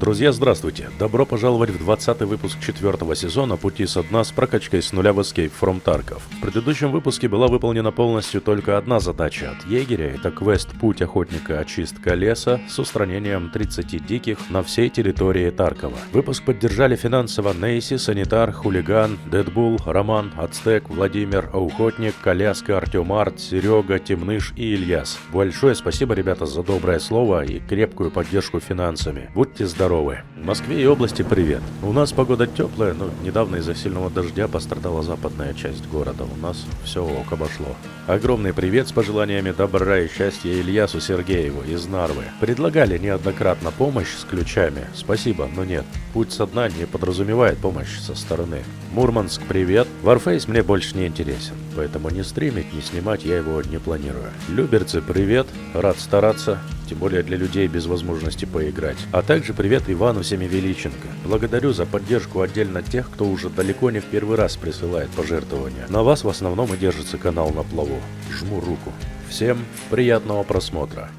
Друзья, здравствуйте! Добро пожаловать в 20-й выпуск 4-го сезона «Пути со дна» с прокачкой с нуля в Escape from Tarkov. В предыдущем выпуске была выполнена полностью только одна задача от егеря. Это квест «Путь охотника. Очистка леса» с устранением 30 диких на всей территории Таркова. Выпуск поддержали финансово Нейси, Санитар, Хулиган, Дэдбул, Роман, Ацтек, Владимир, Охотник, Коляска, Артемарт, Серега, Темныш и Ильяс. Большое спасибо, ребята, за доброе слово и крепкую поддержку финансами. Будьте здоровы. Москве и области привет. У нас погода теплая, но недавно из-за сильного дождя пострадала западная часть города. У нас все ок обошло. Огромный привет с пожеланиями добра и счастья Ильясу Сергееву из Нарвы. Предлагали неоднократно помощь с ключами. Спасибо, но нет. Путь со дна не подразумевает помощь со стороны. Мурманск, привет. Warface мне больше не интересен, поэтому ни стримить, ни снимать я его не планирую. Люберцы, привет. Рад стараться. Тем более для людей без возможности поиграть. А также привет Ивану Семивеличенко. Благодарю за поддержку отдельно тех, кто уже далеко не в первый раз присылает пожертвования. На вас в основном и держится канал на плаву. Жму руку. Всем приятного просмотра.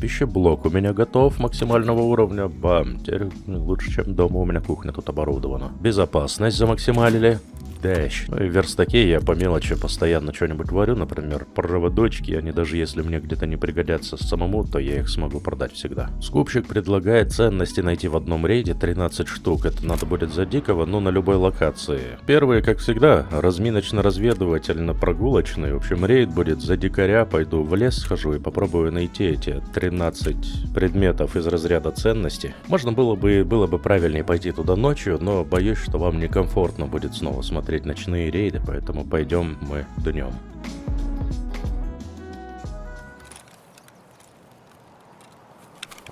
Пищеблок у меня готов максимального уровня. Бам, теперь лучше, чем дома у меня кухня тут оборудована. Безопасность замаксималили. Дэш. Ну и в верстаке я по мелочи постоянно что-нибудь варю, например, проводочки, они даже если мне где-то не пригодятся самому, то я их смогу продать всегда. Скупщик предлагает ценности найти в одном рейде 13 штук, это надо будет за дикого, но на любой локации. Первые, как всегда, разминочно-разведывательно-прогулочный, в общем, рейд будет за дикаря, пойду в лес схожу и попробую найти эти 13 предметов из разряда ценности. Можно было бы правильнее пойти туда ночью, но боюсь, что вам некомфортно будет снова смотреть ночные рейды, поэтому пойдем мы днем.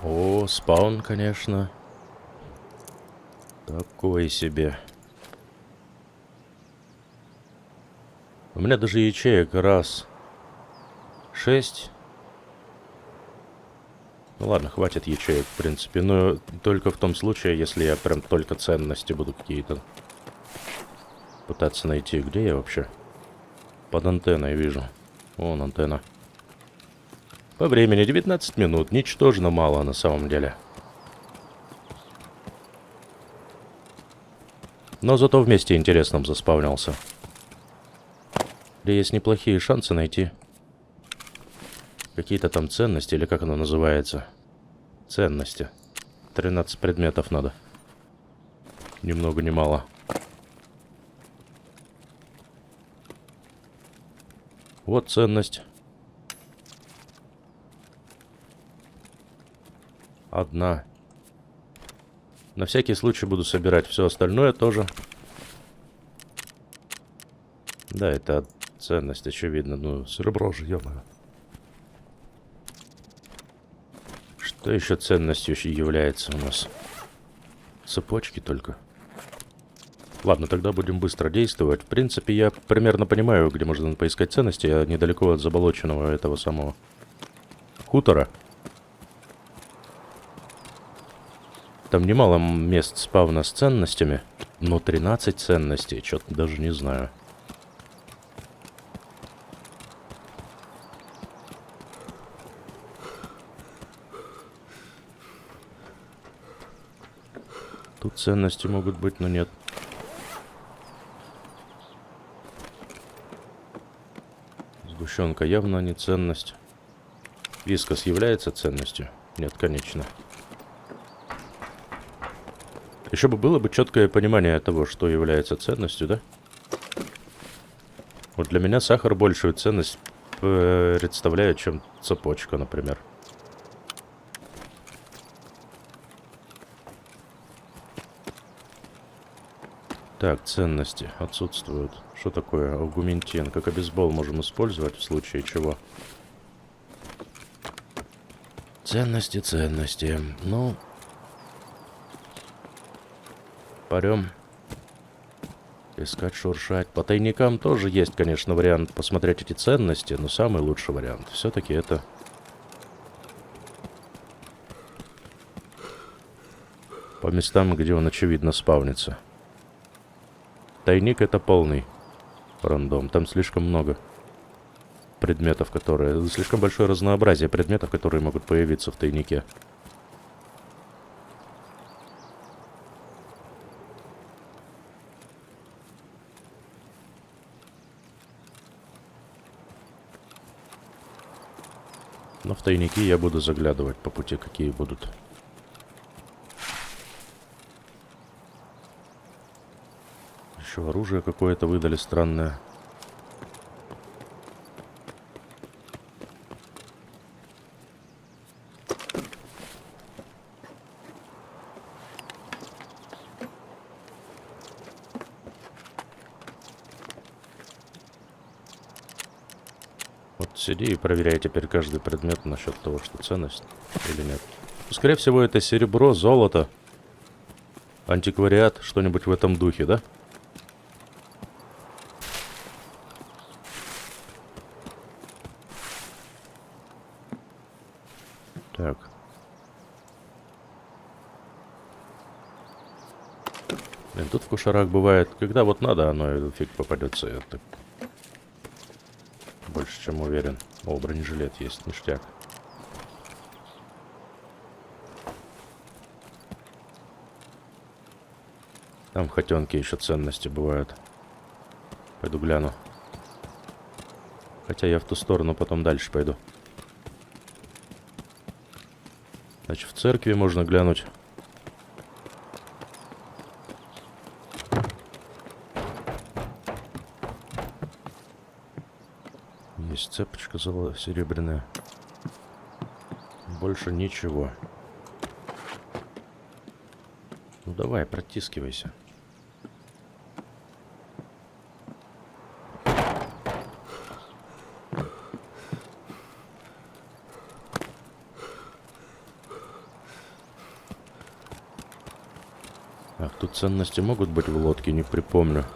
О, спаун, конечно. Такой себе. У меня даже ячеек раз 6. Ну ладно, хватит ячеек, в принципе. Но только в том случае, если я прям только ценности буду какие-то пытаться найти. Где я вообще? Под антенной вижу. Вон антенна. По времени 19 минут. Ничтожно мало на самом деле. Но зато в месте интересном заспавнился. Где есть неплохие шансы найти какие-то там ценности, или как оно называется? Ценности. 13 предметов надо. Ни много ни мало. Вот ценность. Одна. На всякий случай буду собирать все остальное тоже. Да, это ценность, очевидно. Ну, серебро же, ё-моё. Что еще ценностью является у нас? Цепочки только. Ладно, тогда будем быстро действовать. В принципе, я примерно понимаю, где можно поискать ценности. Я недалеко от заболоченного этого самого хутора. Там немало мест спавна с ценностями, но 13 ценностей, что-то даже не знаю. Тут ценности могут быть, но нет. Сгущенка явно не ценность. Вискас является ценностью? Нет, конечно. Еще бы было бы четкое понимание того, что является ценностью, да? Вот для меня сахар большую ценность представляет, чем цепочка, например. Так, ценности отсутствуют. Что такое аугументин? Как обезбол можем использовать в случае чего? Ценности, ценности. Ну, парем. Искать, шуршать. По тайникам тоже есть, конечно, вариант посмотреть эти ценности, но самый лучший вариант все-таки это по местам, где он, очевидно, спавнится. Тайник это полный рандом. Там слишком много предметов, которые... Слишком большое разнообразие предметов, которые могут появиться в тайнике. Но в тайники я буду заглядывать по пути, какие будут. Еще оружие какое-то выдали странное. Вот сиди и проверяй теперь каждый предмет насчет того, что ценность или нет. Скорее всего, это серебро, золото, антиквариат, что-нибудь в этом духе, да? Так. Блин, тут в кошарах бывает, когда вот надо, оно и фиг попадется. Я так больше чем уверен. О, бронежилет есть, ништяк. Там в хотенке еще ценности бывают. Пойду гляну. Хотя я в ту сторону потом дальше пойду. Значит, в церкви можно глянуть. Есть цепочка серебряная. Больше ничего. Ну давай, протискивайся. Ах, тут ценности могут быть в лодке, не припомню.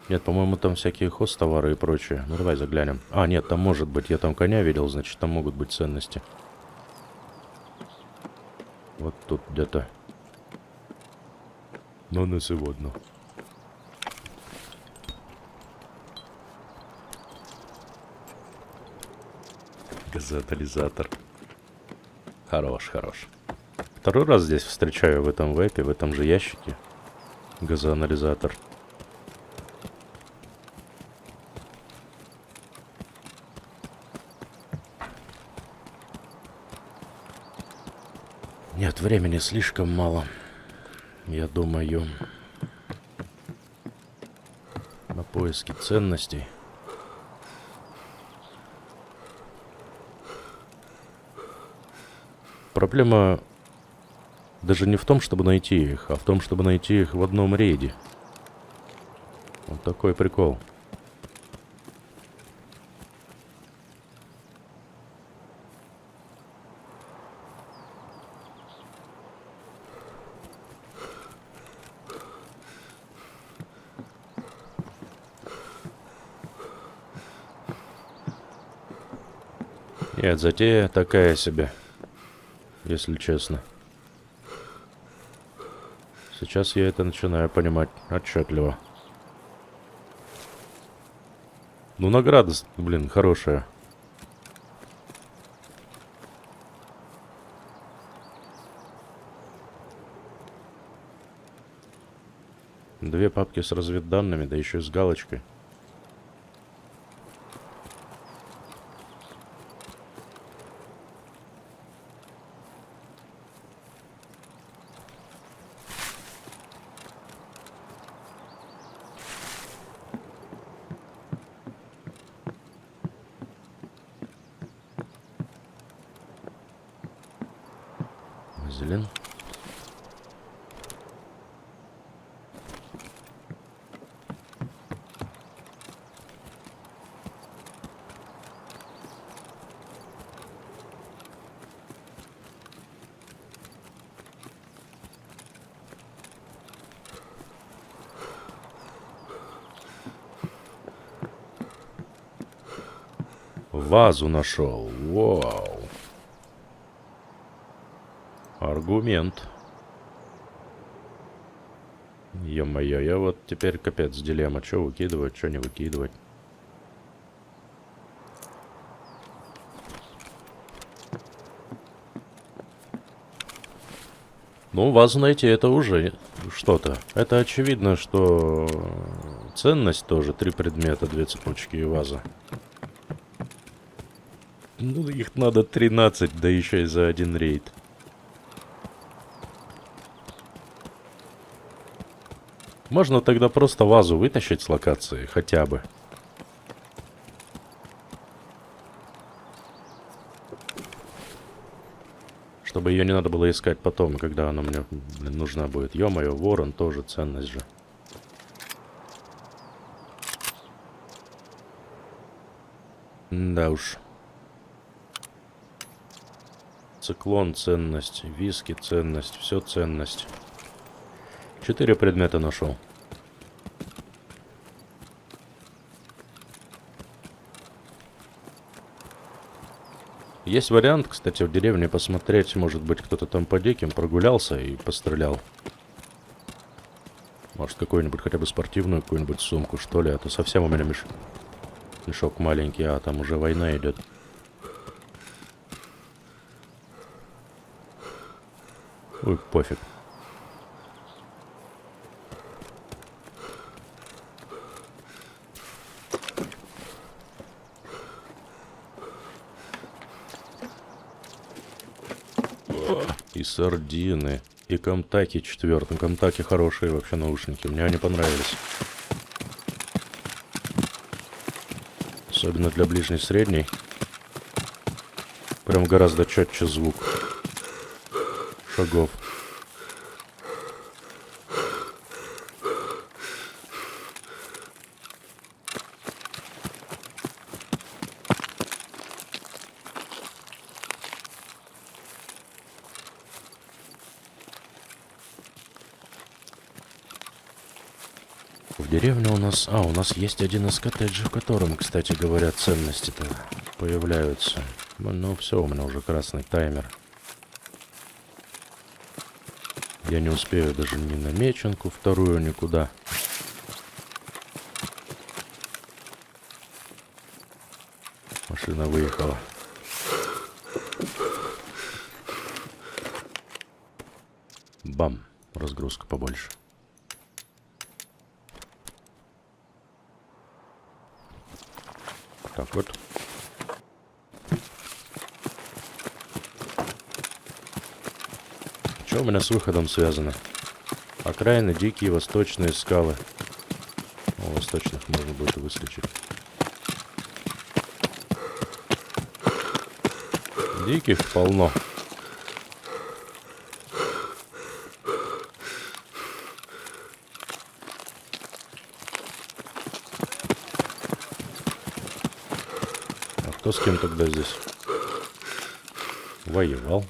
Нет, по-моему, там всякие хозтовары и прочее. Ну, давай заглянем. А, нет, там может быть. Я там коня видел, значит, там могут быть ценности. Вот тут где-то. Но на сегодня. Газоанализатор. Хорош, хорош. Второй раз здесь встречаю в этом вэпе, в этом же ящике. Газоанализатор. Нет, времени слишком мало. Я думаю, на поиски ценностей. Проблема даже не в том, чтобы найти их, а в том, чтобы найти их в одном рейде. Вот такой прикол. Нет, затея такая себе, если честно. Сейчас я это начинаю понимать отчетливо. Ну, награда, блин, хорошая. Две папки с разведданными, да еще и с галочкой. Вазелин. Вазу нашел. Вау. Аргумент. Ё-моё, я вот теперь капец дилемма. Что выкидывать, что не выкидывать. Ну, вазу найти это уже что-то. Это очевидно, что ценность тоже. 3 предмета, 2 цепочки и ваза. Ну, их надо 13, да еще и за один рейд. Можно тогда просто вазу вытащить с локации, хотя бы. Чтобы ее не надо было искать потом, когда она мне, блин, нужна будет. Ё-моё, ворон тоже ценность же. Да уж. Циклон ценность, виски ценность, все ценность. 4 предмета нашел. Есть вариант, кстати, в деревне посмотреть, может быть, кто-то там по диким прогулялся и пострелял. Может, какую-нибудь хотя бы спортивную какую-нибудь сумку, что ли, а то совсем у меня мешок маленький, а там уже война идет. Ой, пофиг. И сардины, и Камтаки 4. Камтаки хорошие вообще наушники, мне они понравились. Особенно для ближней средней. Прям гораздо четче звук шагов. В деревне у нас... у нас есть один из коттеджей, в котором, кстати говоря, ценности-то появляются. Ну, все, у меня уже красный таймер. Я не успею даже ни на меченку вторую, никуда. Машина выехала. Бам! Разгрузка побольше. Так вот. Что у меня с выходом связано? Окраины, дикие, восточные скалы. У восточных можно будет выскочить. Диких полно. А кто с кем тогда здесь воевал?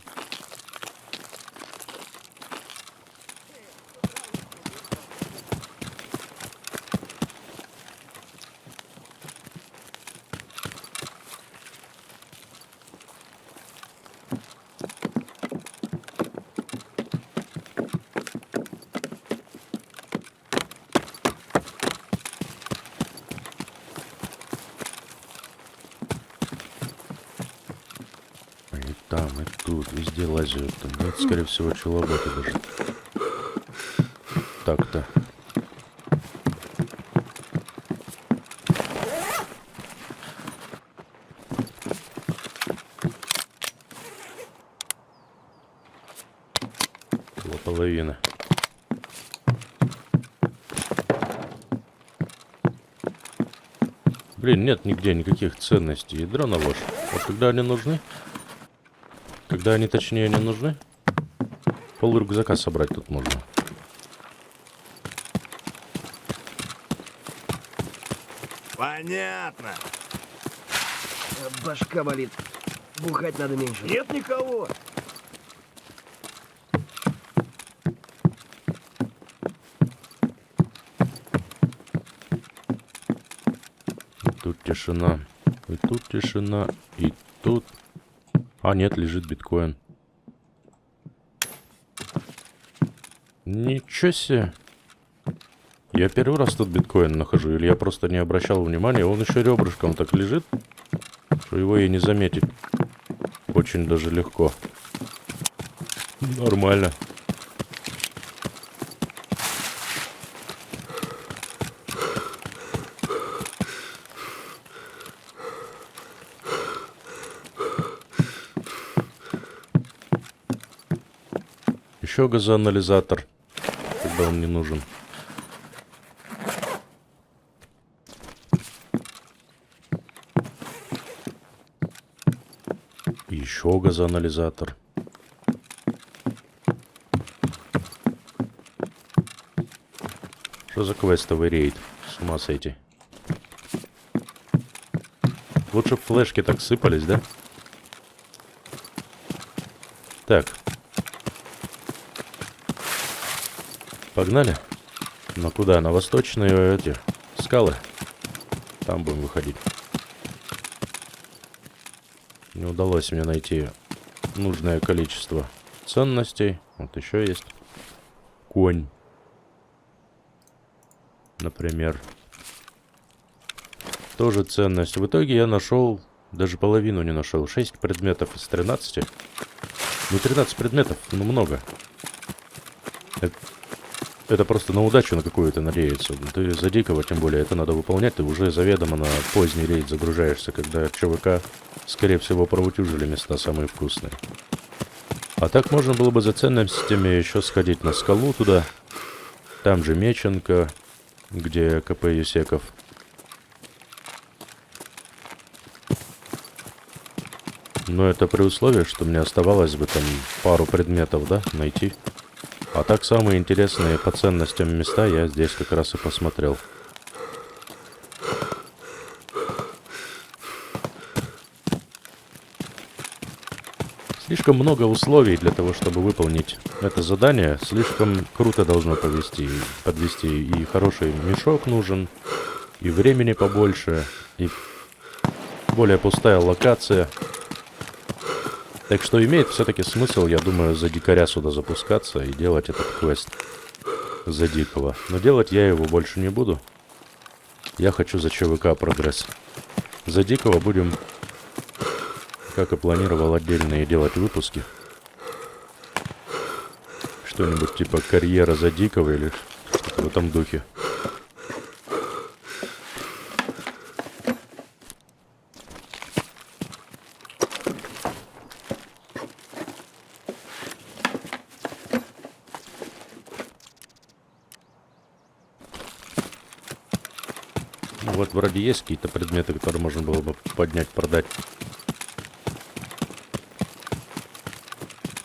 И там, и тут, везде лазят. Там нет, скорее всего, челобота даже. Так-то. Около половины. Блин, нет нигде никаких ценностей. Ядро на ложь. Вот когда они нужны? Когда они, точнее, не нужны? Пол рюкзака собрать тут можно. Понятно. Башка болит. Бухать надо меньше. Нет никого. Тут тишина. И тут тишина. И тут... А, нет, лежит биткоин. Ничего себе. Я первый раз тут биткоин нахожу. Или я просто не обращал внимания. Он еще ребрышком так лежит, что его и не заметить. Очень даже легко. Нормально. Еще газоанализатор, когда он не нужен. Еще газоанализатор. Что за квестовый рейд? С ума сойти. Лучше б флешки так сыпались, да? Так. Погнали? Но куда? На восточные эти скалы. Там будем выходить. Не удалось мне найти нужное количество ценностей. Вот еще есть. Конь. Например. Тоже ценность. В итоге я нашел, даже половину не нашел. 6 предметов из 13. Ну, 13 предметов, ну, много. Это просто на удачу на какую-то надеяться. Ты за дикого, тем более, это надо выполнять. Ты уже заведомо на поздний рейд загружаешься, когда ЧВК, скорее всего, проутюжили места самые вкусные. А так можно было бы за ценностями еще сходить на скалу туда. Там же Меченко, где КП Юсеков. Но это при условии, что мне оставалось бы там пару предметов, да, найти. А так самые интересные по ценностям места я здесь как раз и посмотрел. Слишком много условий для того, чтобы выполнить это задание. Слишком круто должно подвести. И хороший мешок нужен, и времени побольше, и более пустая локация. Так что имеет все-таки смысл, я думаю, за дикаря сюда запускаться и делать этот квест за дикого. Но делать я его больше не буду. Я хочу за ЧВК прогресс. За дикого будем, как и планировал, отдельные делать выпуски. Что-нибудь типа карьера за дикого или что-то в этом духе. Вот вроде есть какие-то предметы, которые можно было бы поднять, продать.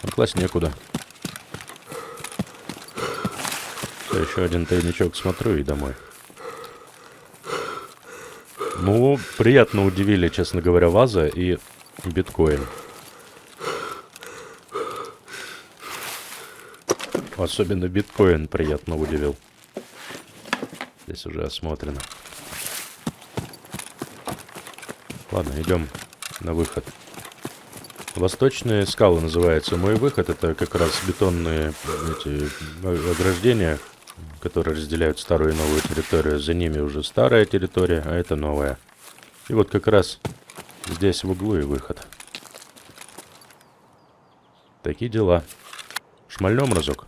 Но класть некуда. Все, еще один тайничок смотрю и домой. Ну, приятно удивили, честно говоря, ваза и биткоин. Особенно биткоин приятно удивил. Здесь уже осмотрено. Ладно, идем на выход. Восточные скалы называется мой выход. Это как раз бетонные эти ограждения, которые разделяют старую и новую территорию. За ними уже старая территория, а это новая. И вот как раз здесь в углу и выход. Такие дела. Шмальнем разок.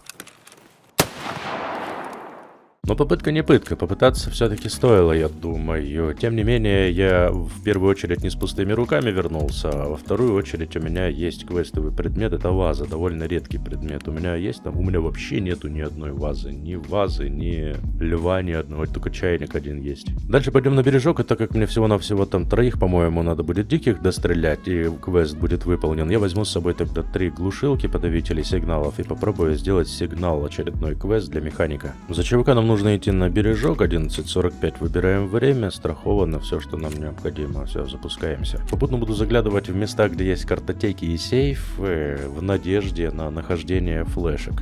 Но попытка не пытка, попытаться все-таки стоило, я думаю. Тем не менее, я в первую очередь не с пустыми руками вернулся, а во вторую очередь у меня есть квестовый предмет, это ваза, довольно редкий предмет. У меня есть там, у меня вообще нету ни одной вазы, ни льва, ни одного, только чайник один есть. Дальше пойдем на бережок, и так как мне всего-навсего там 3, по-моему, надо будет диких дострелять, и квест будет выполнен, я возьму с собой тогда 3 глушилки, подавителей сигналов, и попробую сделать сигнал, очередной квест для механика. За ЧВК нам нужно идти на бережок, 11:45, выбираем время, страховано все, что нам необходимо, все, запускаемся. Попутно буду заглядывать в места, где есть картотеки и сейф, в надежде на нахождение флешек.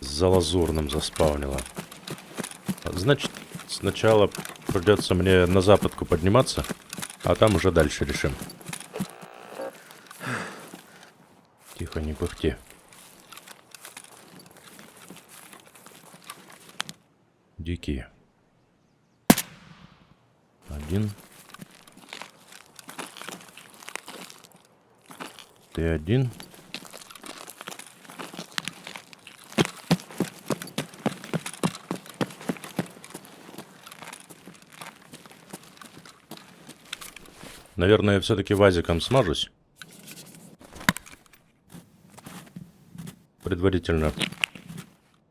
За лазурным заспаунило. Значит, сначала придется мне на западку подниматься, а там уже дальше решим. Тихо, не пыхти. Дикие. 1. Ты 1. Наверное, все-таки вазиком смажусь. Предварительно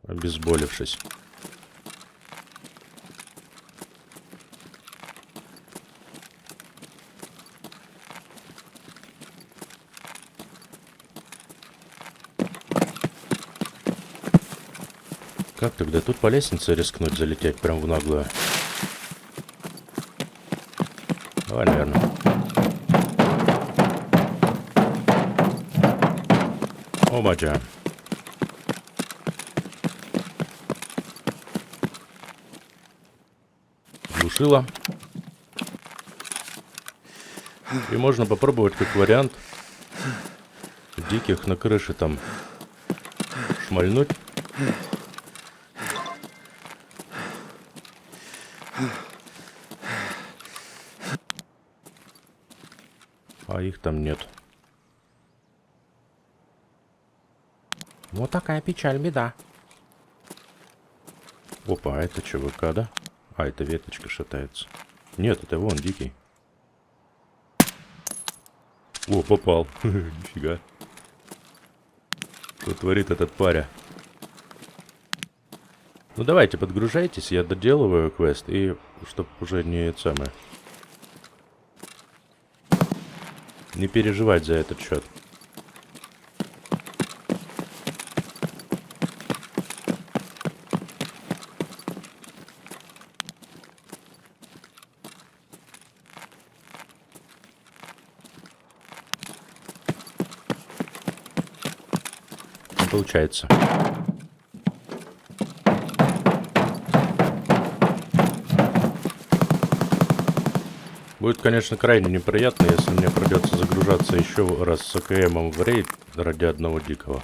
обезболившись. Как тогда тут по лестнице рискнуть залететь прям в наглую? Давай, наверное. О, мача. Глушила. И можно попробовать как вариант диких на крыше там шмальнуть. А их там нет. Вот такая печаль, беда. Опа, а это ЧВК, да? А, это веточка шатается. Нет, это вон, дикий. О, попал. Нифига. Что творит этот паря? Ну давайте, подгружайтесь, я доделываю квест, и чтоб уже не это самое. Не переживать за этот счет. Не получается. Будет, конечно, крайне неприятно, если мне придется загружаться еще раз с АКМом в рейд ради одного дикого.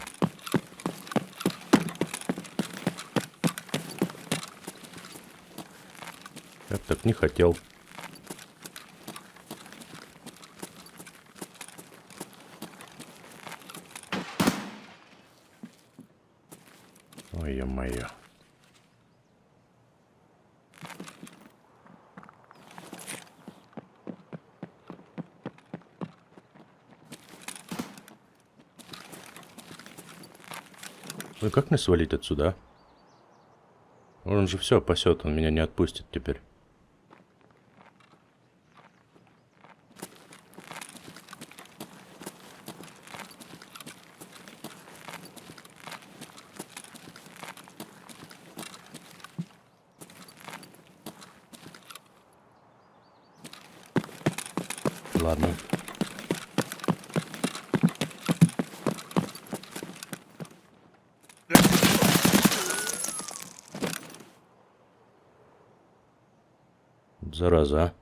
Я б так не хотел. Ой, ё-моё. Ну как мне свалить отсюда? Он же все пасет, он меня не отпустит теперь. Ладно. Зараза, а.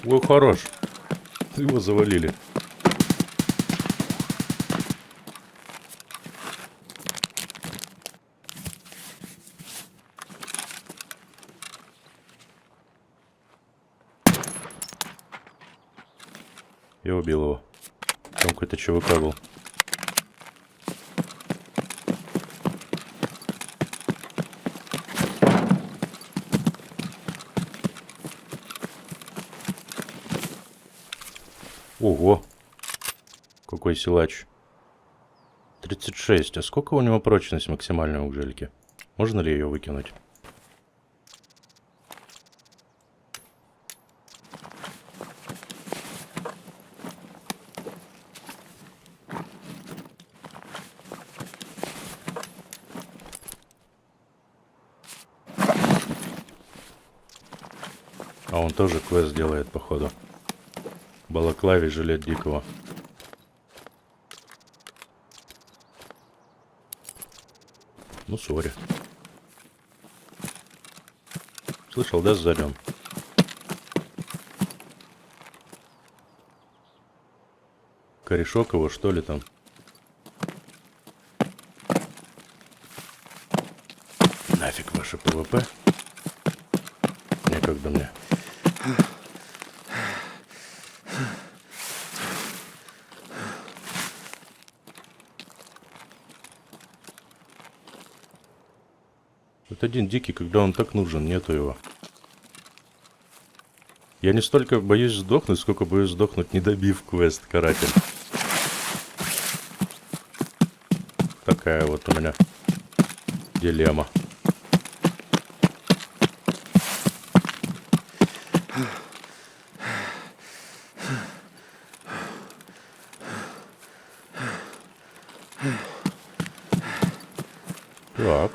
Ой, хорош. Его завалили. Я убил его. Там какой-то ЧВК был. Ого. Какой силач. 36. А сколько у него прочность максимальная у гжельки? Можно ли ее выкинуть? А он тоже квест делает, походу. Балаклаве жилет дикого. Ну, сори. Слышал, да, сзади он? Корешок его, что ли, там? Нафиг ваше ПВП. надо мне. Вот один дикий, когда он так нужен, нету его. Я не столько боюсь сдохнуть, сколько боюсь сдохнуть, не добив квест каратель. Такая вот у меня дилемма. Так.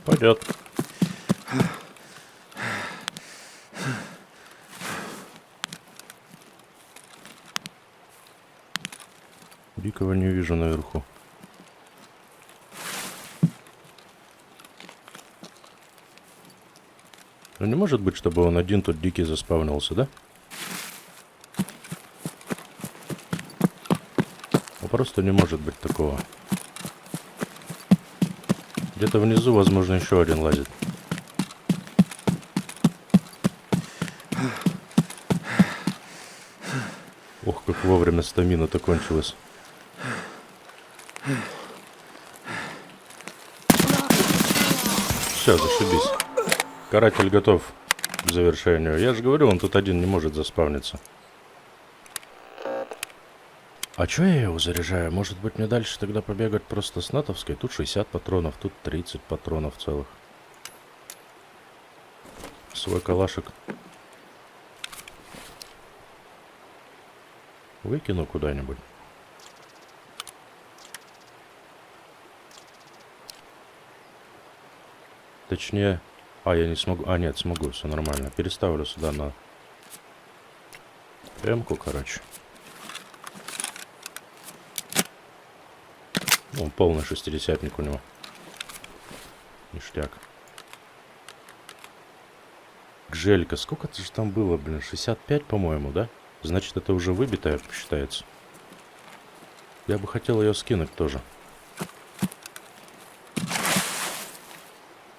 Пойдет. Дикого не вижу наверху. Ну не может быть, чтобы он один тут дикий заспавнился, да? Ну, просто не может быть такого. Где-то внизу, возможно, еще один лазит. Ох, как вовремя стамина-то кончилась. Все, зашибись. Каратель готов к завершению. Я же говорю, он тут один не может заспавниться. А чё я его заряжаю? Может быть, мне дальше тогда побегать просто с натовской? Тут 60 патронов, тут 30 патронов целых. Свой калашик выкину куда-нибудь. Точнее... А, я не смогу... А, нет, смогу, все нормально. Переставлю сюда на М-ку, короче. Ну, полный шестидесятник у него. Ништяк. Гжелька. Сколько-то же там было, блин? 65, по-моему, да? Значит, это уже выбитая считается. Я бы хотел ее скинуть тоже.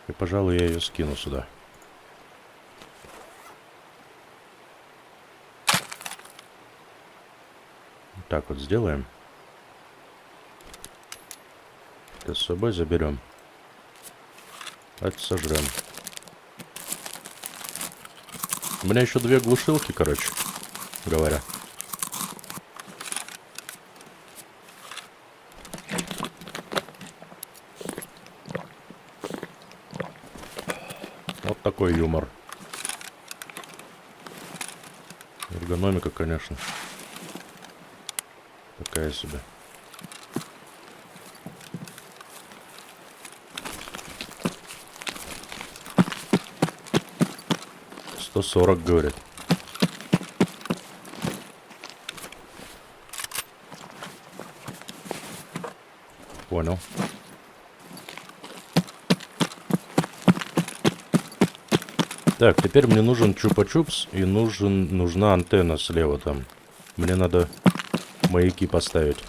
И, пожалуй, я ее скину сюда. Так вот сделаем. Это с собой заберем. Это сожрем. У меня еще 2 глушилки, короче говоря. Вот такой юмор. Эргономика, конечно. Такая себе. $140, говорит. Понял. Так, теперь мне нужен чупа-чупс и нужна антенна слева там. Мне надо маяки поставить.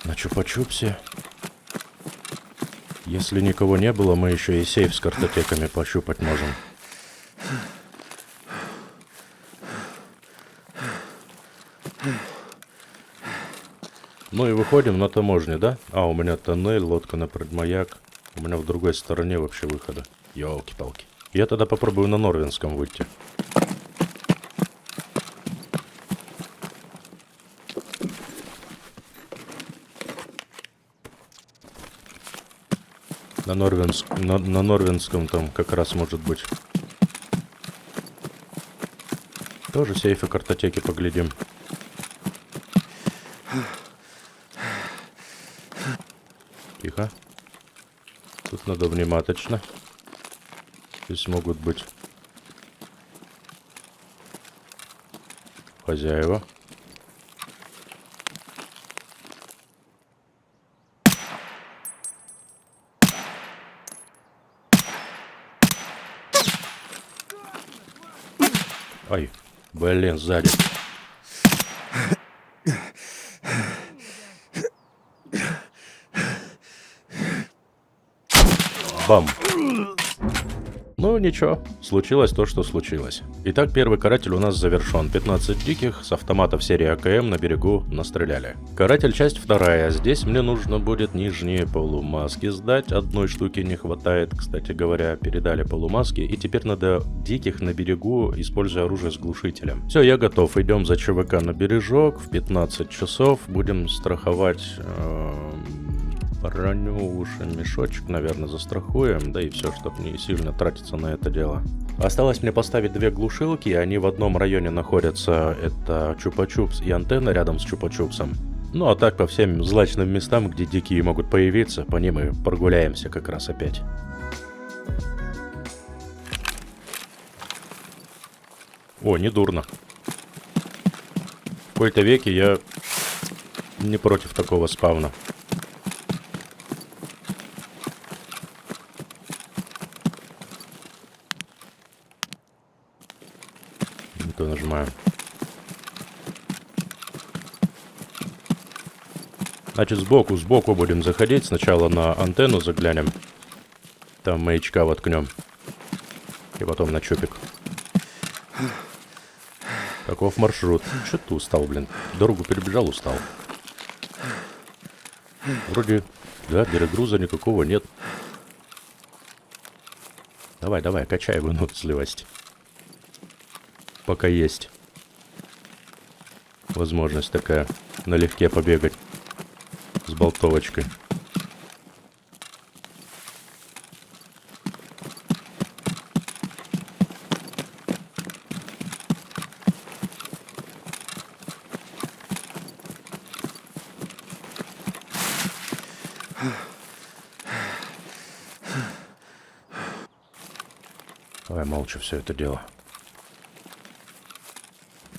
На чупа-чупсе. Если никого не было, мы еще и сейф с картотеками пощупать можем. Ну и выходим на таможню, да? А, у меня тоннель, лодка на предмаяк. У меня в другой стороне вообще выхода. Ёлки-палки. Я тогда попробую на Норвинском выйти. На Норвинском там как раз может быть. Тоже сейфы, картотеки поглядим. Тихо. Тут надо внимательно. Здесь могут быть хозяева. Ай, блин, сзади. Бам. Ну, ничего, случилось то, что случилось. Итак, первый каратель у нас завершен. 15 диких с автоматов серии АКМ на берегу настреляли. Каратель часть вторая. Здесь мне нужно будет нижние полумаски сдать. Одной штуки не хватает, кстати говоря, передали полумаски. И теперь надо диких на берегу, используя оружие с глушителем. Все, я готов. Идем за ЧВК на бережок. В 15 часов будем страховать... броню, уши, мешочек, наверное, застрахуем, да и все, чтобы не сильно тратиться на это дело. Осталось мне поставить две глушилки, они в одном районе находятся, это Чупа-Чупс и антенна рядом с Чупа-Чупсом. Ну а так по всем злачным местам, где дикие могут появиться, по ним и прогуляемся как раз опять. О, недурно. В какой-то веке я не против такого спавна. Нажимаем. Значит, сбоку будем заходить. Сначала на антенну заглянем. Там маячка воткнем. И потом на чупик. Таков маршрут. Че ты устал, блин? Дорогу перебежал, устал. Вроде, да, перегруза никакого нет. Давай, качай выносливость. Пока есть возможность такая налегке побегать с болтовочкой. Давай молча все это дело.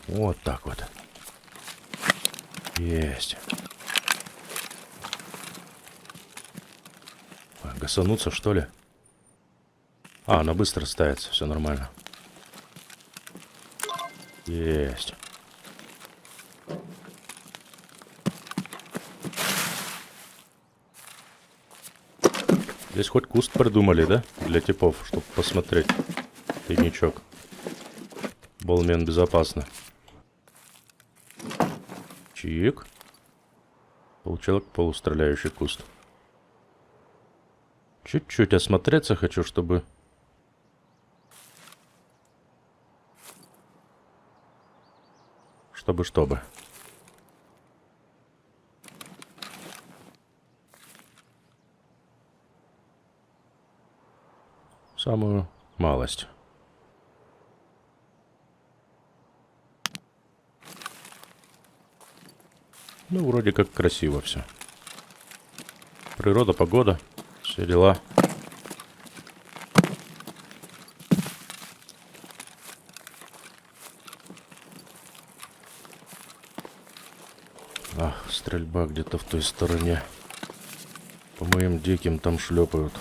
Вот так вот. Есть. Гасануться, что ли? А, она быстро ставится, все нормально. Есть. Здесь хоть куст придумали, да? Для типов, чтобы посмотреть. Тайничок. Болмен безопасно. Чик. Получил полустреляющий куст. Чуть-чуть осмотреться хочу, чтобы... Чтобы. Самую малость. Ну, вроде как красиво все. Природа, погода, все дела. Ах, стрельба где-то в той стороне. По моим диким там шлепают.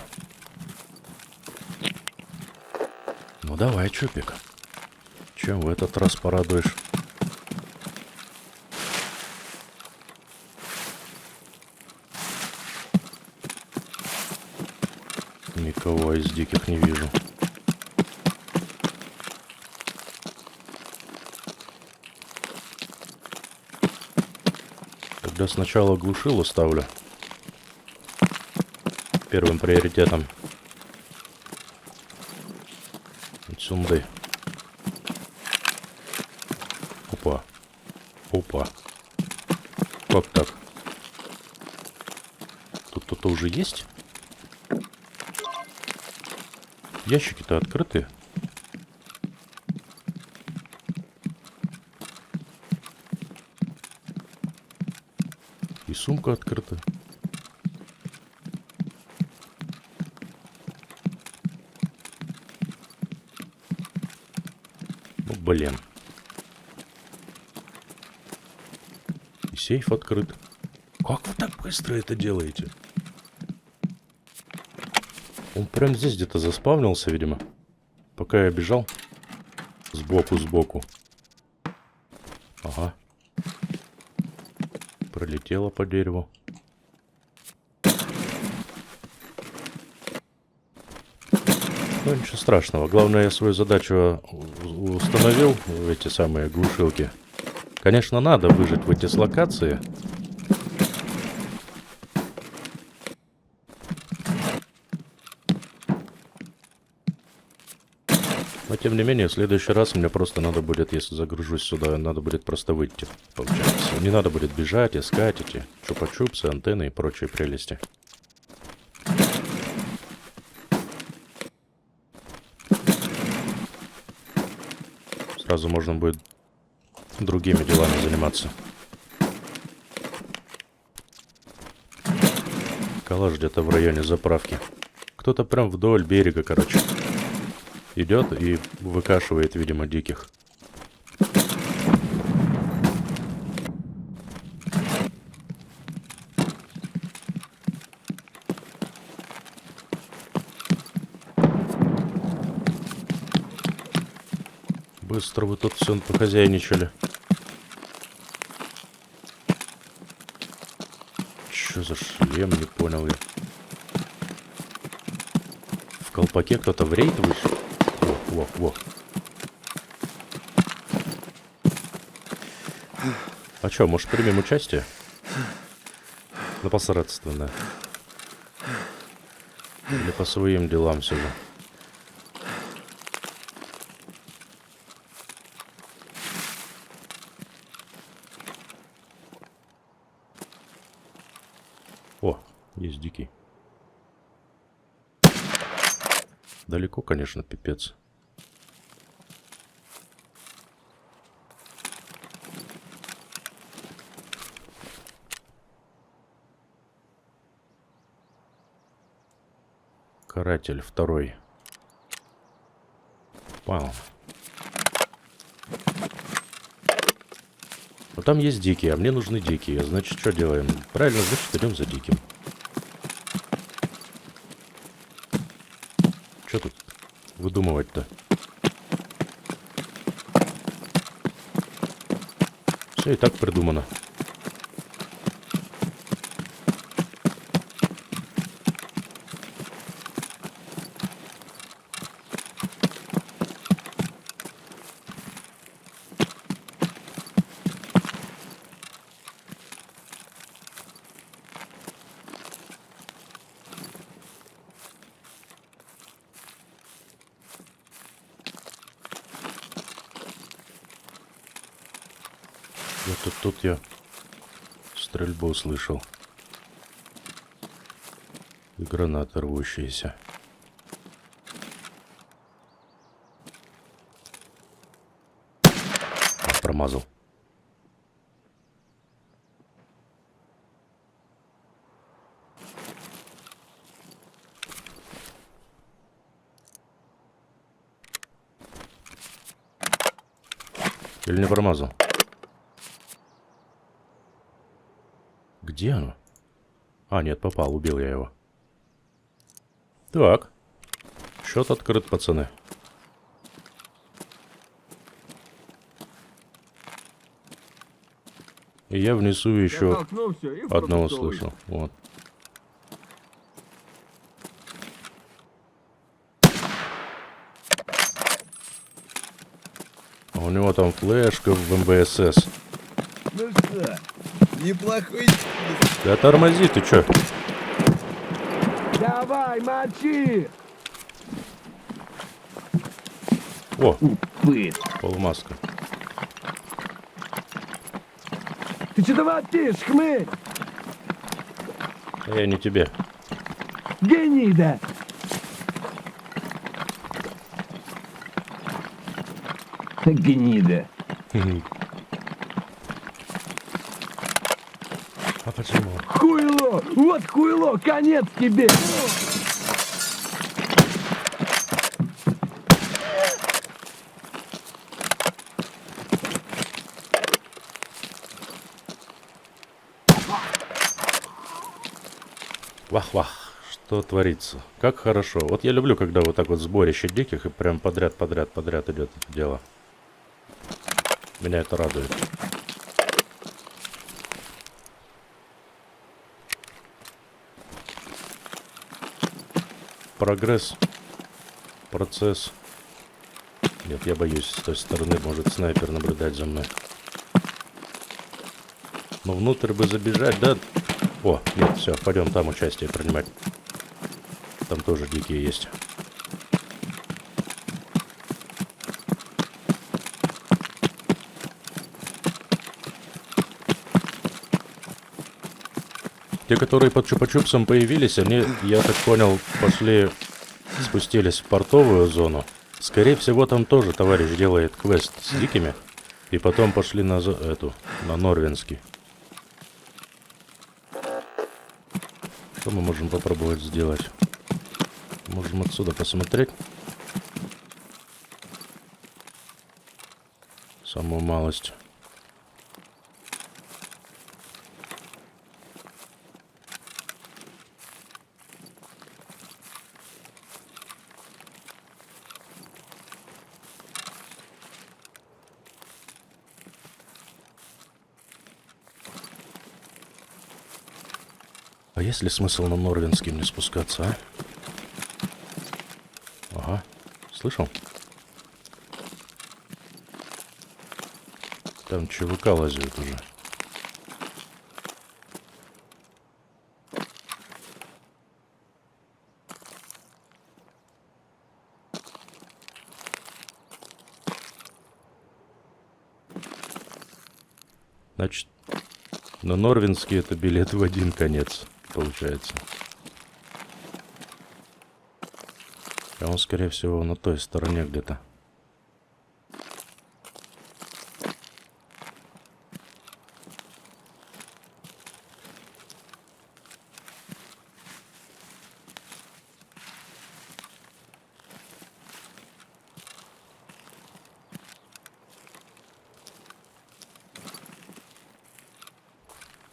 Ну давай, Чупик. Чем в этот раз порадуешь? Никого из диких не вижу. Тогда сначала глушило ставлю. Первым приоритетом. Сунды. Опа. Опа. Как так? Тут кто-то уже есть? Ящики-то открыты. И сумка открыта. Ну, блин. И сейф открыт. Как вы так быстро это делаете? Он прям здесь где-то заспавнился, видимо. Пока я бежал. Сбоку. Ага. Пролетела по дереву. Ну, ничего страшного. Главное, я свою задачу установил, эти самые глушилки. Конечно, надо выжить в эти дислокации. Но, тем не менее, в следующий раз мне просто надо будет, если загружусь сюда, надо будет просто выйти, получается. Не надо будет бежать, искать эти чупа-чупсы, антенны и прочие прелести. Сразу можно будет другими делами заниматься. Калаш где-то в районе заправки. Кто-то прям вдоль берега, короче, идет и выкашивает, видимо, диких. Быстро вы тут все похозяйничали. Что за шлем, не понял я. В колпаке кто-то в рейд вышел. Во. А чё, может, примем участие? Непосредственно. Или по своим делам все же. О, есть дикий. Далеко, конечно, пипец. Каратель второй. Вау. Но там есть дикие, а мне нужны дикие. Значит, что делаем? Правильно, значит, идем за диким. Что тут выдумывать-то? Все и так придумано. Тут я стрельбу услышал. И гранаты рвущиеся. Промазал. Или не промазал? Где оно? А, нет, попал, убил я его. Так. Счет открыт, пацаны. И я внизу еще одного слышал. Вот. А у него там флешка в МБСС. Ну что, неплохой... Да тормози, ты чё? Давай, мочи! О, Упырь. полумаска. Ты что вопишь, хмырь? Я не тебе. Гнида! Гнида. А почему? Хуйло! Вот хуйло! Конец тебе! Вах-вах, что творится? Как хорошо. Вот я люблю, когда вот так вот сборище диких и прям подряд идет это дело. Меня это радует. Прогресс процесс. Нет, я боюсь, с той стороны может снайпер наблюдать за мной. Но внутрь бы забежать, да? О, нет, все, пойдем там участие принимать. Там тоже дикие есть. Те, которые под Чупа-Чупсом появились, они, я так понял, спустились в портовую зону. Скорее всего, там тоже товарищ делает квест с дикими. И потом пошли на на Норвинский. Что мы можем попробовать сделать? Можем отсюда посмотреть. Самую малость. А есть ли смысл на Норвинский мне спускаться, а? Ага. Слышал? Там ЧВК лазят уже. Значит, на Норвинский это билет в один конец, получается. А он, скорее всего, на той стороне где-то.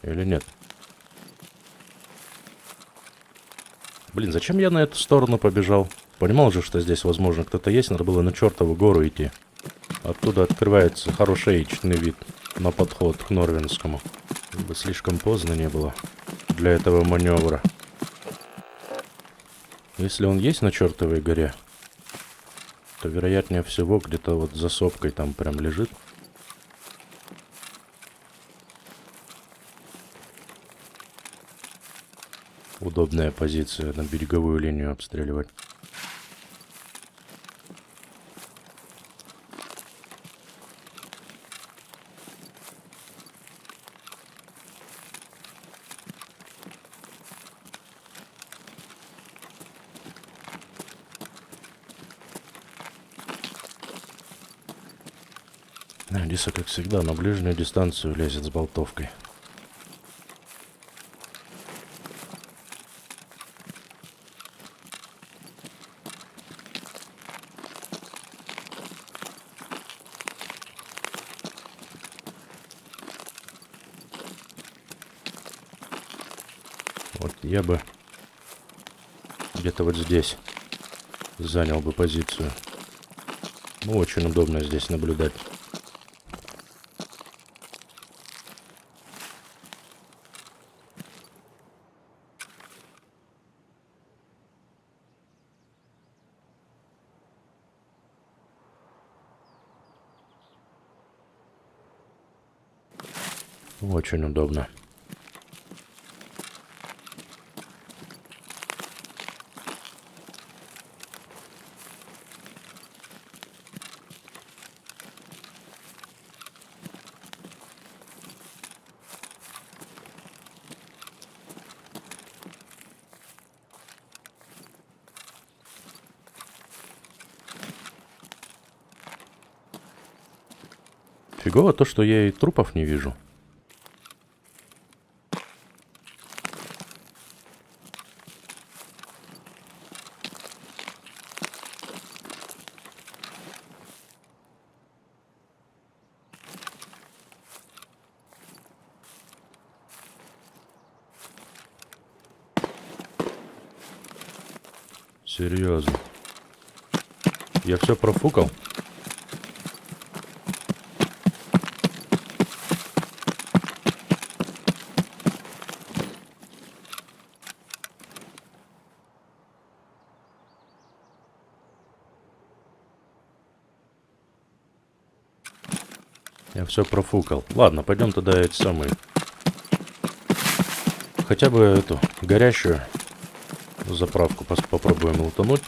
Или нет? Блин, зачем я на эту сторону побежал? Понимал же, что здесь, возможно, кто-то есть. Надо было на чертову гору идти. Оттуда открывается хороший эйчный вид на подход к Норвинскому. Бы слишком поздно не было для этого маневра. Если он есть на чертовой горе, то, вероятнее всего, где-то вот за сопкой там прям лежит. Удобная позиция на береговую линию обстреливать. Диса, как всегда, на ближнюю дистанцию лезет с болтовкой. Вот я бы где-то вот здесь занял бы позицию. Ну, очень удобно здесь наблюдать. Очень удобно. Фигово то, что я и трупов не вижу. Серьезно. Я все профукал? все профукал. Ладно, пойдем тогда эти самые. Хотя бы эту горящую заправку попробуем лутануть.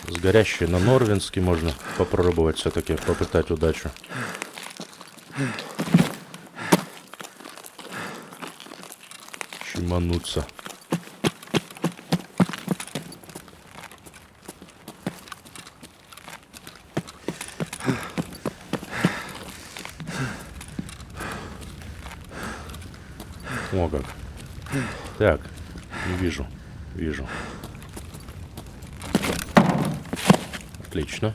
С горящей на Норвинске можно попробовать все-таки попытать удачу. Чимануться. О, как. Так, не вижу. Вижу. Отлично.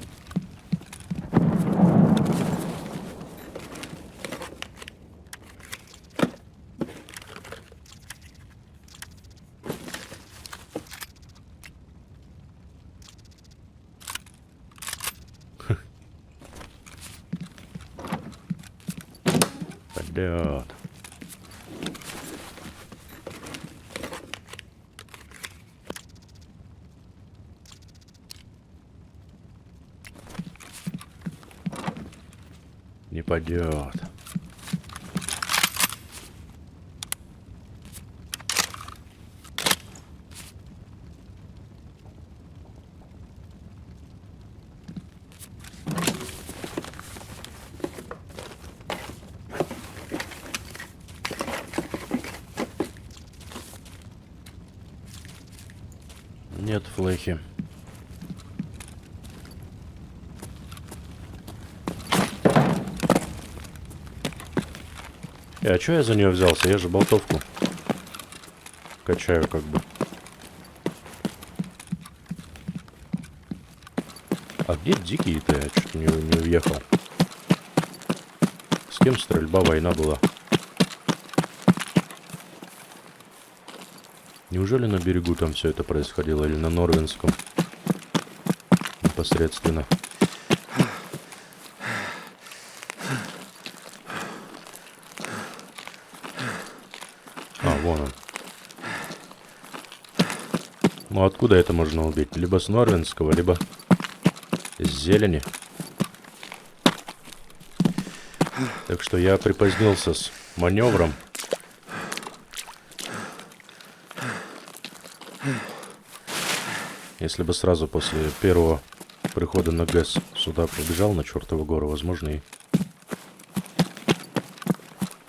Пойдет. Не пойдет. Нет флехи. А чё я за нее взялся? Я же болтовку качаю как бы. А где дикие-то? Я что-то не уехал. С кем стрельба, война была? Неужели на берегу там все это происходило? Или на Норвинском? Непосредственно. А, вон он. Ну откуда это можно убить? Либо с Норвинского, либо с зелени. Так что я припозднился с маневром. Если бы сразу после первого прихода на ГЭС сюда побежал на чертову гору, возможно, и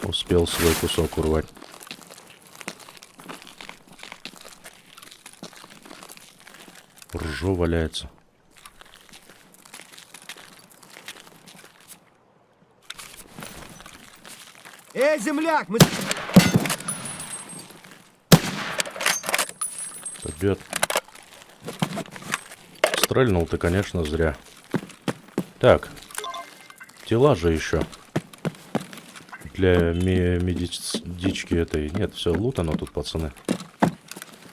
успел свой кусок урвать. Ржо валяется. Эй, земляк, мы... Побед. Стрельнул ты, конечно, зря. Так. Тела же еще. Для медички этой. Нет, все лутано тут, пацаны.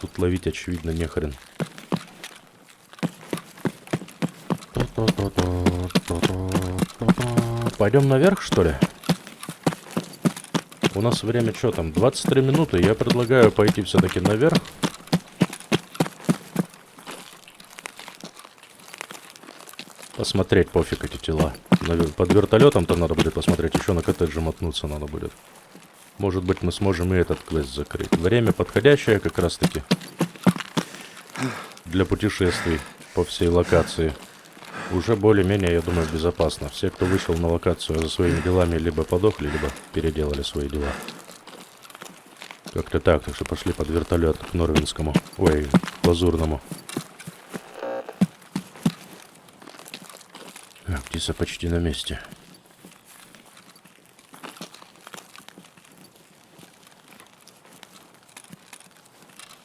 Тут ловить, очевидно, нехрен. Пойдем наверх, что ли? У нас время что там? 23 минуты. Я предлагаю пойти все-таки наверх. Посмотреть, пофиг эти тела. Под вертолетом-то надо будет посмотреть. Еще на коттедже мотнуться надо будет. Может быть, мы сможем и этот квест закрыть. Время подходящее как раз-таки для путешествий по всей локации. Уже более-менее, я думаю, безопасно. Все, кто вышел на локацию за своими делами, либо подохли, либо переделали свои дела. Как-то так. Так что пошли под вертолет к Норвинскому. Ой, к Лазурному. Птица почти на месте.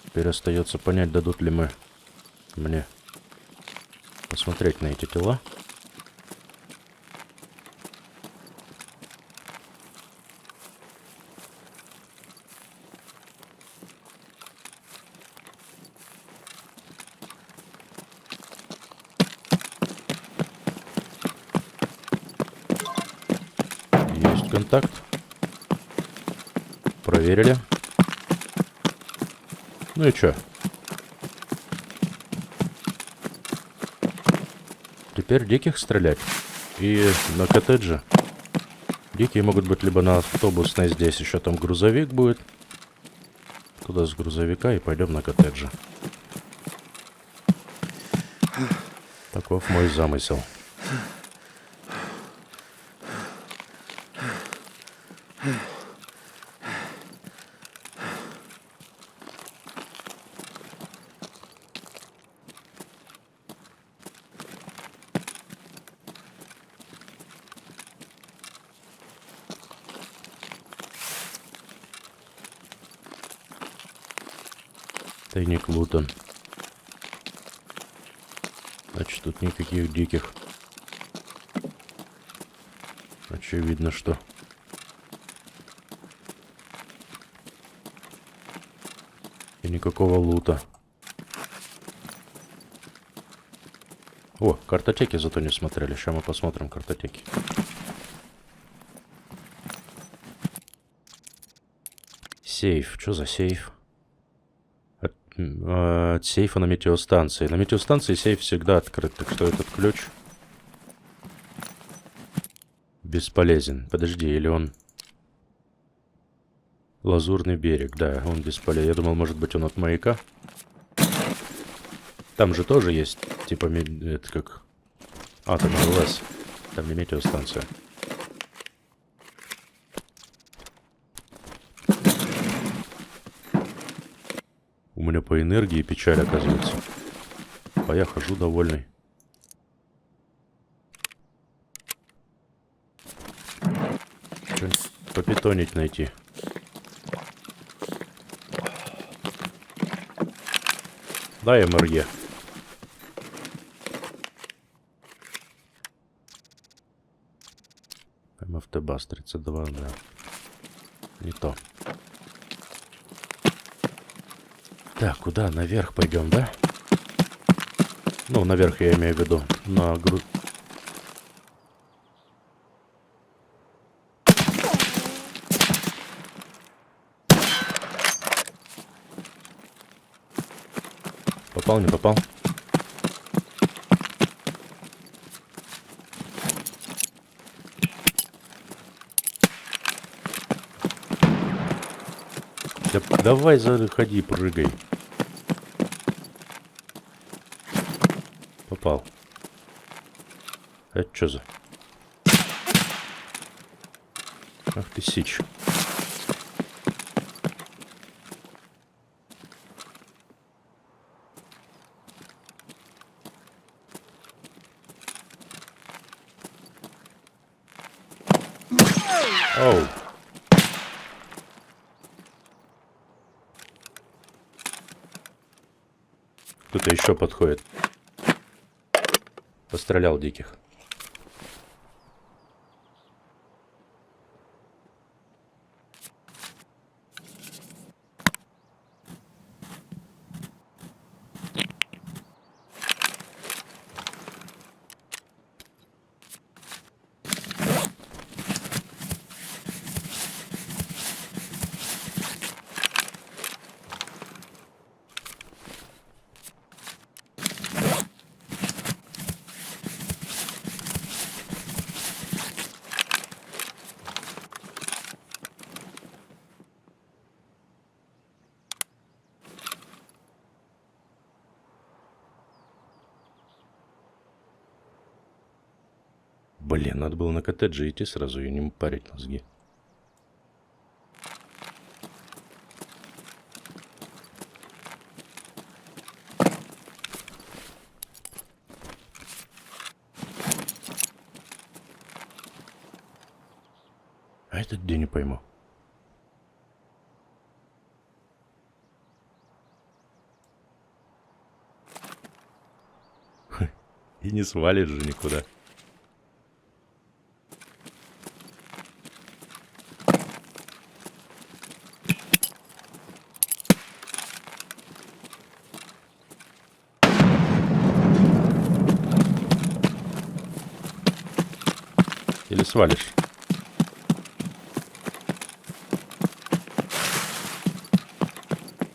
Теперь остается понять, дадут ли мы мне посмотреть на эти тела. Есть контакт. Проверили. Ну и чё? Теперь диких стрелять. И на коттедже. Дикие могут быть либо на автобусной, здесь еще там грузовик будет. Туда с грузовика и пойдем на коттеджи. Таков мой замысел. Тайник Лутон. Значит, тут никаких диких. Очевидно, что... И никакого лута. О, картотеки зато не смотрели. Сейчас мы посмотрим картотеки. Сейф. Что за сейф? От сейфа на метеостанции. На метеостанции сейф всегда открыт, так что этот ключ бесполезен. Подожди, или он... Лазурный берег, да, он бесполезен. Я думал, может быть, он от маяка. Там же тоже есть, типа, это как атомный лаз. Там не метеостанция. У меня по энергии печаль, оказывается. А я хожу довольный. Что-нибудь попитонить найти. Дай МРЕ. МФТБАС 32, да. Не то. Так, куда? Наверх пойдем, да? Ну, наверх я имею в виду. На грудь. Попал, не попал? Да, давай заходи, прыгай. Попал. Это что за... Ах ты сич. Оу. Кто-то еще подходит. Пострелял диких. Блин, надо было на коттедже идти сразу и не парить мозги. А этот где, не пойму. И не свалит же никуда. Или свалишь?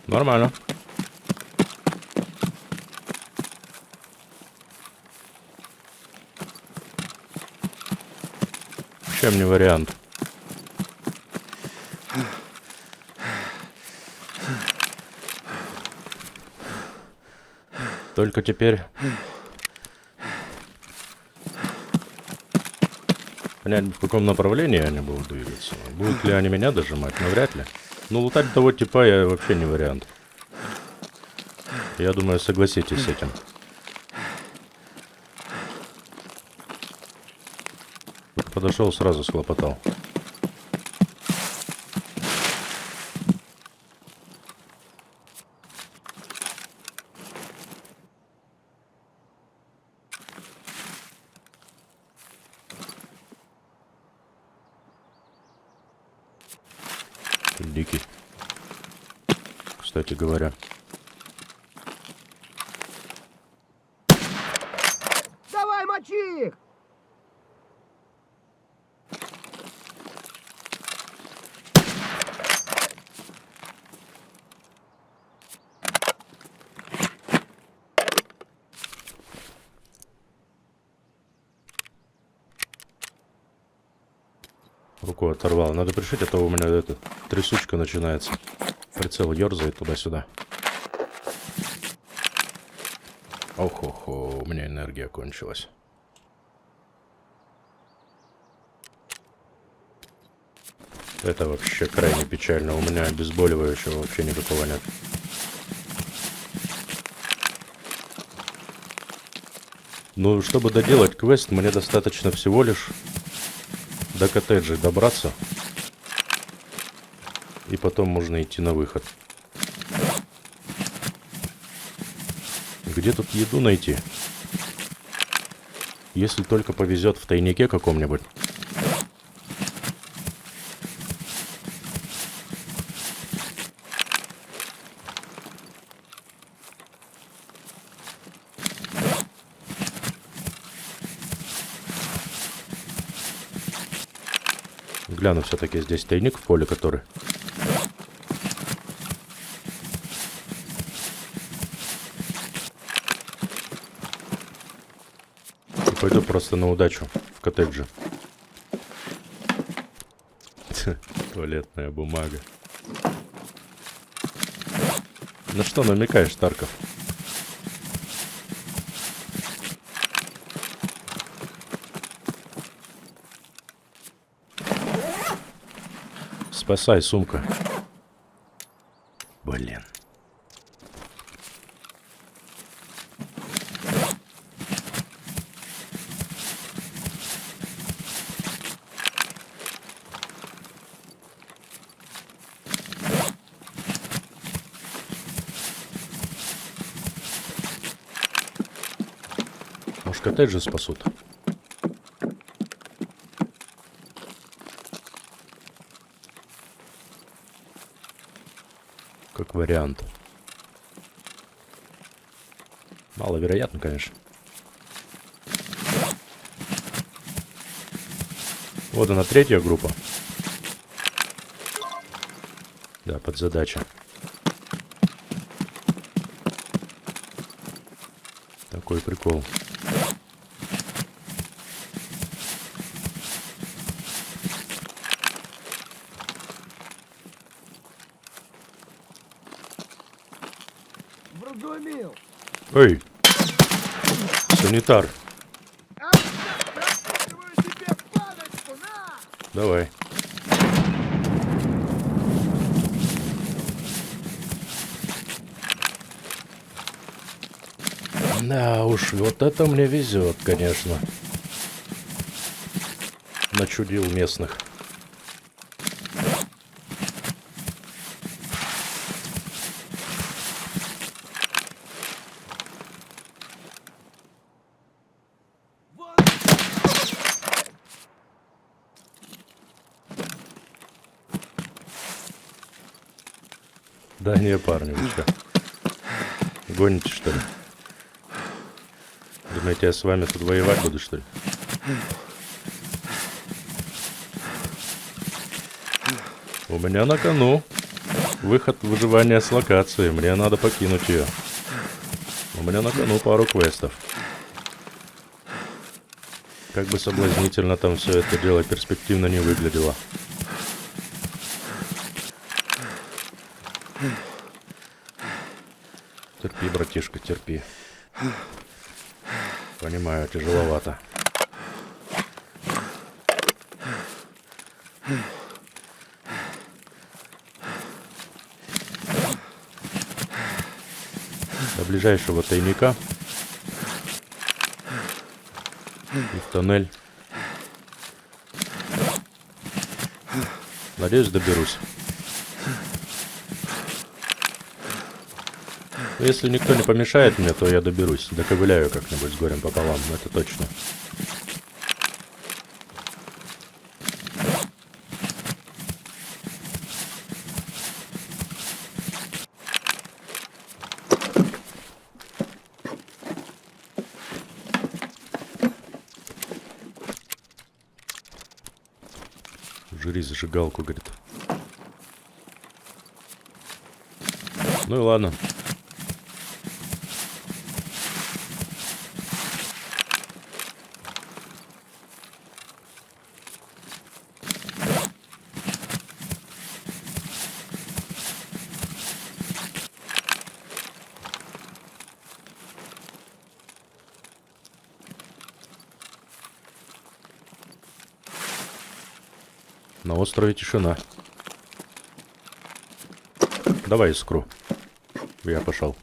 Нормально. Совсем не вариант. Только теперь... Понять, в каком направлении они будут двигаться. Будут ли они меня дожимать? Навряд ли. Ну, лутать того типа я вообще не вариант. Я думаю, согласитесь с этим. Подошел, сразу схлопотал. Дикий. Кстати говоря. Давай, мочи их! Руку оторвал. Надо пришить, а то у меня эта трясучка начинается. Прицел ерзает туда-сюда. Ох-охо, у меня энергия кончилась. Это вообще крайне печально. У меня обезболивающего вообще никакого нет. Ну, чтобы доделать квест, мне достаточно всего лишь до коттеджей добраться. И потом можно идти на выход. Где тут еду найти? Если только повезет в тайнике каком-нибудь. Гляну, все-таки здесь тайник в поле, который... И пойду просто на удачу в коттедже. Туалетная бумага. На что намекаешь, Тарков? Спасай, сумка. Блин. Может, коттеджи спасут? Как вариант. Маловероятно, конечно. Вот она, третья группа. Да, подзадача. Такой прикол. Вразумил! Эй! Санитар, Запихиваю тебе палочку, на! давай. Да уж, вот это мне везет, конечно. Начудил местных. Да не, парни, вы что? Гоните, что ли? Думаете, я с вами тут воевать буду, что ли? У меня на кону выход выживания с локации. Мне надо покинуть ее. У меня на кону пару квестов. Как бы соблазнительно там все это дело перспективно не выглядело. Терпи, братишка, терпи. Понимаю, тяжеловато. До ближайшего тайника и в тоннель. Надеюсь, доберусь. Если никто не помешает мне, то я доберусь. Доковыляю как-нибудь с горем пополам, это точно. Жри зажигалку, говорит. Ну и ладно. На острове тишина. Давай искру. Я пошел.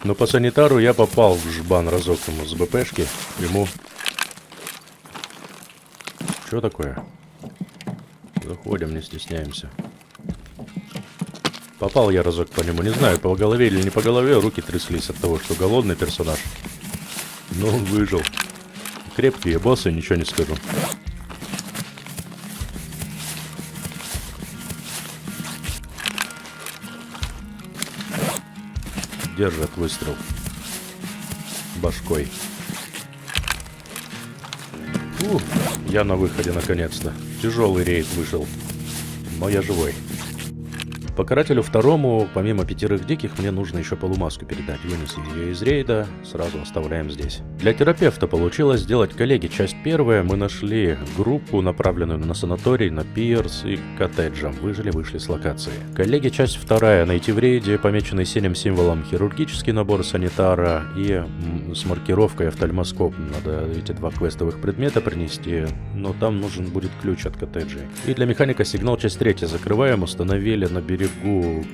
Но по санитару я попал в жбан разок ему с БПшки. Ему... Что такое? Заходим, не стесняемся. Попал я разок по нему. Не знаю, по голове или не по голове. Руки тряслись от того, что голодный персонаж. Но он выжил. Крепкие боссы, ничего не скажу. Держит выстрел. Башкой. Я на выходе наконец-то. Тяжелый рейд вышел. Но я живой. Покорателю второму, помимо 5 диких, мне нужно еще полумаску передать. Вынесли ее из рейда, сразу оставляем здесь. Для терапевта получилось сделать, коллеги, часть 1. Мы нашли группу, направленную на санаторий, на пирс и к коттеджам. Выжили, вышли с локации. Коллеги, часть 2. Найти в рейде, помеченный синим символом, хирургический набор санитара и с маркировкой офтальмоскоп. Надо эти 2 квестовых предмета принести, но там нужен будет ключ от коттеджей. И для механика сигнал, часть 3. Закрываем, установили на берегу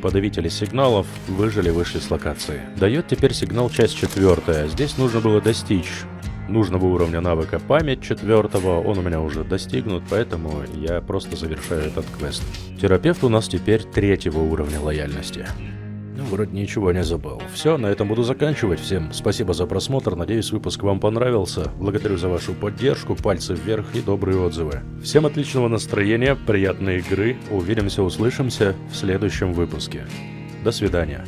подавители сигналов, выжили, вышли с локации. Дает теперь сигнал, часть 4. Здесь нужно было достичь нужного уровня навыка память 4. Он у меня уже достигнут, поэтому я просто завершаю этот квест. Терапевт у нас теперь 3 уровня лояльности. Ну, вроде ничего не забыл. Все, на этом буду заканчивать. Всем спасибо за просмотр. Надеюсь, выпуск вам понравился. Благодарю за вашу поддержку, пальцы вверх и добрые отзывы. Всем отличного настроения, приятной игры. Увидимся, услышимся в следующем выпуске. До свидания.